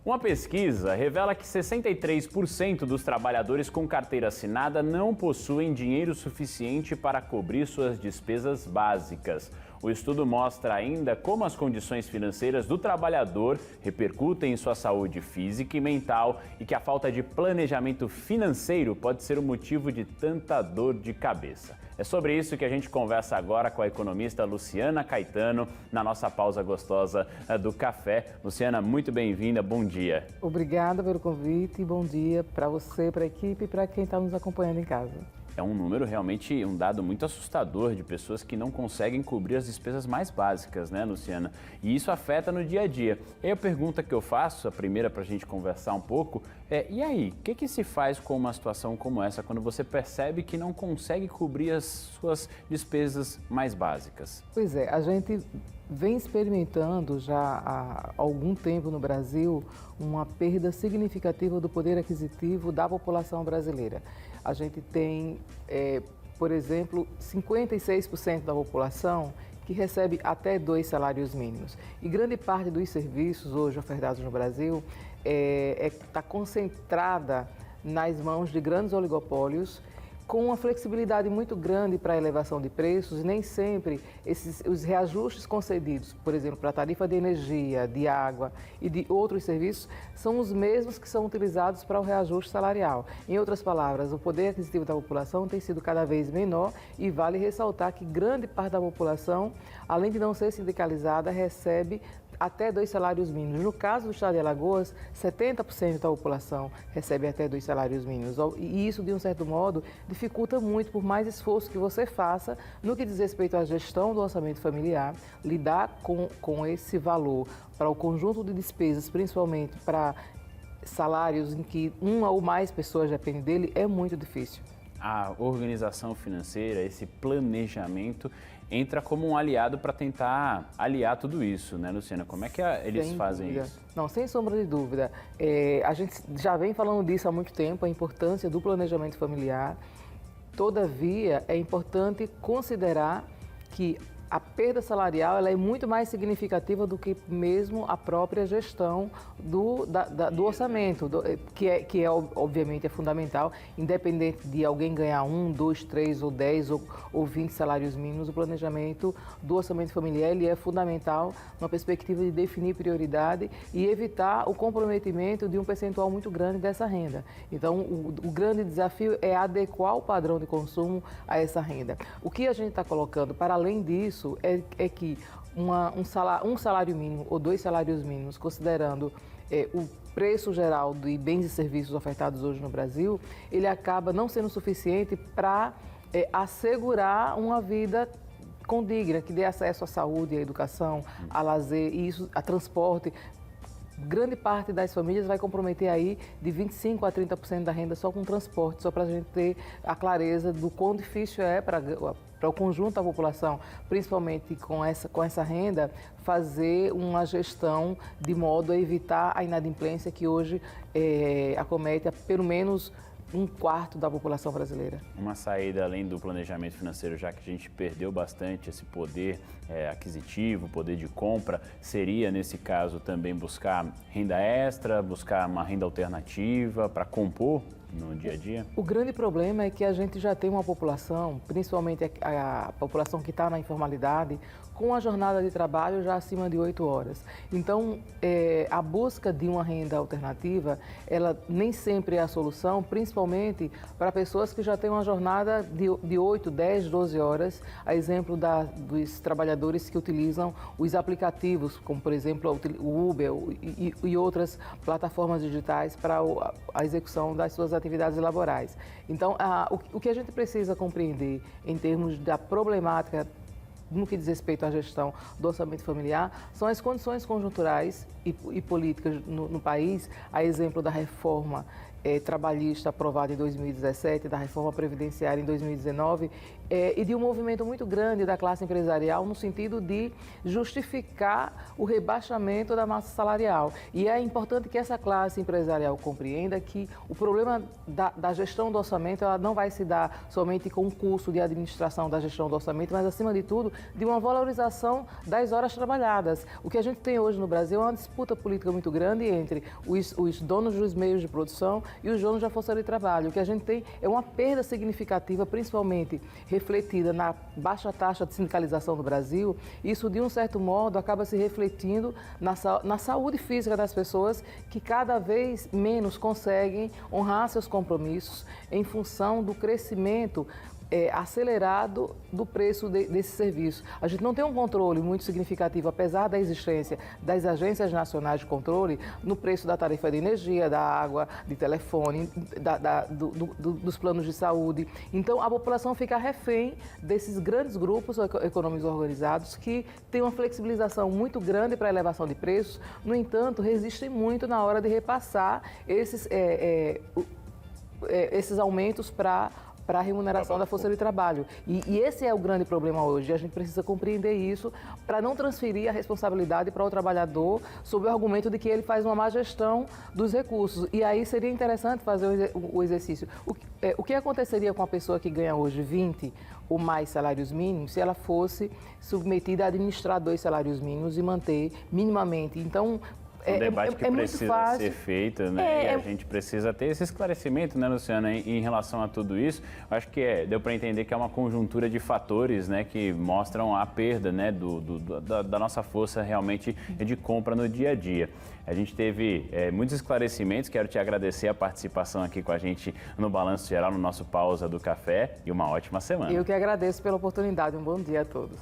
Uma pesquisa revela que 63% dos trabalhadores com carteira assinada não possuem dinheiro suficiente para cobrir suas despesas básicas. O estudo mostra ainda como as condições financeiras do trabalhador repercutem em sua saúde física e mental e que a falta de planejamento financeiro pode ser o motivo de tanta dor de cabeça. É sobre isso que a gente conversa agora com a economista Luciana Caetano, na nossa pausa gostosa do café. Luciana, muito bem-vinda, bom dia. Obrigada pelo convite e bom dia para você, para a equipe e para quem está nos acompanhando em casa. É um número realmente, um dado muito assustador de pessoas que não conseguem cobrir as despesas mais básicas, né, Luciana? E isso afeta no dia a dia. E aí a pergunta que eu faço, a primeira para a gente conversar um pouco, e aí, o que se faz com uma situação como essa, quando você percebe que não consegue cobrir as suas despesas mais básicas? Pois é, a gente vem experimentando já há algum tempo no Brasil uma perda significativa do poder aquisitivo da população brasileira. A gente tem, por exemplo, 56% da população que recebe até 2 salários mínimos. E grande parte dos serviços hoje ofertados no Brasil está concentrada nas mãos de grandes oligopólios, com uma flexibilidade muito grande para a elevação de preços e nem sempre os reajustes concedidos, por exemplo, para a tarifa de energia, de água e de outros serviços, são os mesmos que são utilizados para o reajuste salarial. Em outras palavras, o poder aquisitivo da população tem sido cada vez menor e vale ressaltar que grande parte da população, além de não ser sindicalizada, recebe até 2 salários mínimos. No caso do estado de Alagoas, 70% da população recebe até 2 salários mínimos. E isso, de um certo modo, dificulta muito, por mais esforço que você faça no que diz respeito à gestão do orçamento familiar, lidar com esse valor para o conjunto de despesas, principalmente para salários em que uma ou mais pessoas dependem dele, é muito difícil. A organização financeira, esse planejamento, entra como um aliado para tentar aliar tudo isso, né, Luciana? Como é que eles fazem isso? Não, sem sombra de dúvida. A gente já vem falando disso há muito tempo, a importância do planejamento familiar. Todavia, é importante considerar que a perda salarial ela é muito mais significativa do que mesmo a própria gestão do orçamento, que obviamente é fundamental, independente de alguém ganhar 1, 2, 3 ou 10 ou 20 salários mínimos, o planejamento do orçamento familiar ele é fundamental numa perspectiva de definir prioridade e evitar o comprometimento de um percentual muito grande dessa renda. Então, o grande desafio é adequar o padrão de consumo a essa renda. O que a gente está colocando, para além disso, é que um salário mínimo ou 2 salários mínimos, considerando o preço geral de bens e serviços ofertados hoje no Brasil, ele acaba não sendo suficiente para assegurar uma vida condigna, que dê acesso à saúde, à educação, a lazer, e isso, a transporte. Grande parte das famílias vai comprometer aí de 25% a 30% da renda só com transporte, só para a gente ter a clareza do quão difícil é para o conjunto da população, principalmente com essa renda, fazer uma gestão de modo a evitar a inadimplência que hoje acomete pelo menos 1/4 da população brasileira. Uma saída além do planejamento financeiro, já que a gente perdeu bastante esse poder aquisitivo, poder de compra, seria, nesse caso, também buscar renda extra, buscar uma renda alternativa para compor no dia a dia? O grande problema é que a gente já tem uma população, principalmente a população que está na informalidade, com a jornada de trabalho já acima de 8 horas. Então, a busca de uma renda alternativa, ela nem sempre é a solução, principalmente para pessoas que já têm uma jornada de 8, 10, 12 horas, a exemplo dos trabalhadores que utilizam os aplicativos, como, por exemplo, o Uber e outras plataformas digitais para a execução das suas atividades laborais. Então, o que a gente precisa compreender em termos da problemática no que diz respeito à gestão do orçamento familiar, são as condições conjunturais e políticas no país, a exemplo da reforma trabalhista aprovada em 2017, da reforma previdenciária em 2019, e de um movimento muito grande da classe empresarial no sentido de justificar o rebaixamento da massa salarial. E é importante que essa classe empresarial compreenda que o problema da gestão do orçamento ela não vai se dar somente com o curso de administração da gestão do orçamento, mas, acima de tudo, de uma valorização das horas trabalhadas. O que a gente tem hoje no Brasil é uma disputa política muito grande entre os donos dos meios de produção e os donos da força de trabalho. O que a gente tem é uma perda significativa, principalmente refletida na baixa taxa de sindicalização do Brasil. Isso, de um certo modo, acaba se refletindo na saúde física das pessoas que cada vez menos conseguem honrar seus compromissos em função do crescimento acelerado do preço desse serviço. A gente não tem um controle muito significativo, apesar da existência das agências nacionais de controle, no preço da tarifa de energia, da água, de telefone, dos planos de saúde. Então, a população fica refém desses grandes grupos econômicos organizados que têm uma flexibilização muito grande para a elevação de preços, no entanto, resistem muito na hora de repassar esses aumentos para a remuneração da força de trabalho. E esse é o grande problema hoje. A gente precisa compreender isso para não transferir a responsabilidade para o trabalhador sob o argumento de que ele faz uma má gestão dos recursos. E aí seria interessante fazer o exercício. O que aconteceria com a pessoa que ganha hoje 20 ou mais salários mínimos se ela fosse submetida a administrar 2 salários mínimos e manter minimamente? Então, um debate que precisa ser feito, né? E a gente precisa ter esse esclarecimento, né, Luciana, em relação a tudo isso. Eu acho que deu para entender que é uma conjuntura de fatores, né, que mostram a perda, né, da nossa força realmente de compra no dia a dia. A gente teve muitos esclarecimentos, quero te agradecer a participação aqui com a gente no Balanço Geral, no nosso Pausa do Café, e uma ótima semana. Eu que agradeço pela oportunidade, um bom dia a todos.